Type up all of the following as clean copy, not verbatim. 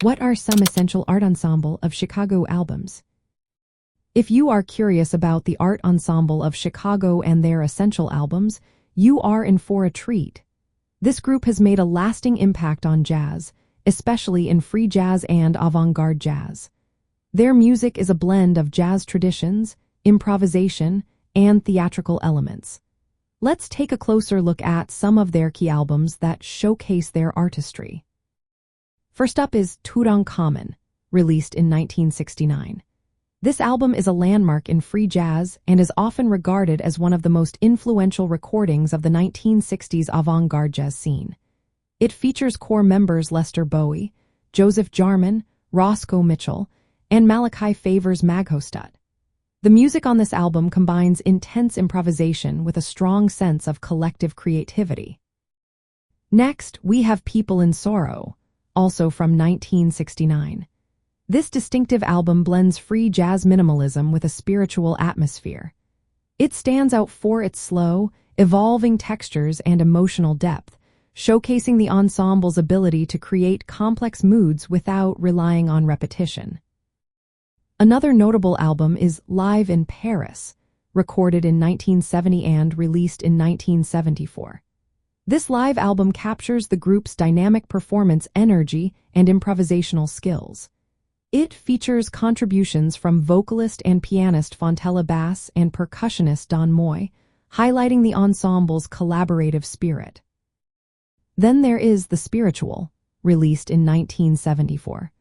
What are some essential art ensemble of Chicago albums? If you are curious about the art ensemble of Chicago and their essential albums, you are in for a treat. This group has made a lasting impact on jazz, especially in free jazz and avant-garde jazz. Their music is a blend of jazz traditions, improvisation, and theatrical elements. Let's take a closer look at some of their key albums that showcase their artistry. First up is Tutankhamun, released in 1969. This album is a landmark in free jazz and is often regarded as one of the most influential recordings of the 1960s avant-garde jazz scene. It features core members Lester Bowie, Joseph Jarman, Roscoe Mitchell, and Malachi Favors Maghostat. The music on this album combines intense improvisation with a strong sense of collective creativity. Next, we have People in Sorrow, also from 1969. This distinctive album blends free jazz minimalism with a spiritual atmosphere. It stands out for its slow, evolving textures and emotional depth, showcasing the ensemble's ability to create complex moods without relying on repetition. Another notable album is Live in Paris, recorded in 1970 and released in 1974. This live album captures the group's dynamic performance energy and improvisational skills. It features contributions from vocalist and pianist Fontella Bass and percussionist Don Moy, highlighting the ensemble's collaborative spirit. Then there is The Spiritual, released in 1974.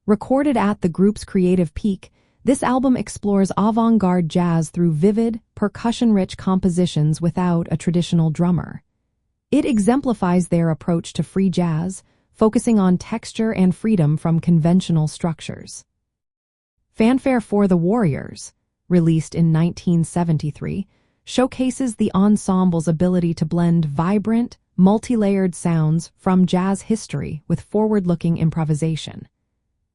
Recorded at the group's creative peak, this album explores avant-garde jazz through vivid, percussion-rich compositions without a traditional drummer. It exemplifies their approach to free jazz, focusing on texture and freedom from conventional structures. Fanfare for the Warriors, released in 1973, showcases the ensemble's ability to blend vibrant, multi-layered sounds from jazz history with forward-looking improvisation.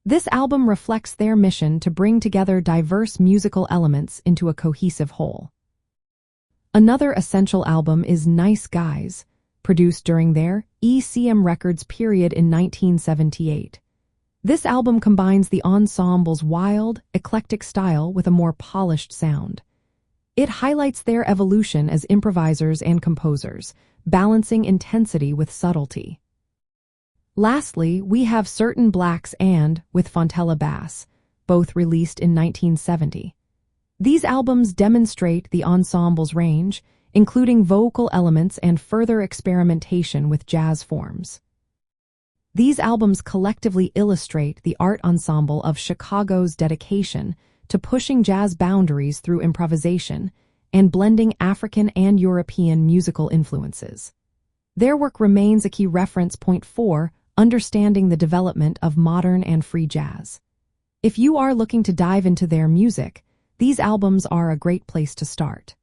This album reflects their mission to bring together diverse musical elements into a cohesive whole. Another essential album is Nice Guys, produced during their ECM Records period in 1978. This album combines the ensemble's wild, eclectic style with a more polished sound. It highlights their evolution as improvisers and composers, balancing intensity with subtlety. Lastly, we have Certain Blacks and with Fontella Bass, both released in 1970. These albums demonstrate the ensemble's range, including vocal elements and further experimentation with jazz forms. These albums collectively illustrate the art ensemble of Chicago's dedication to pushing jazz boundaries through improvisation and blending African and European musical influences. Their work remains a key reference point for understanding the development of modern and free jazz. If you are looking to dive into their music, these albums are a great place to start.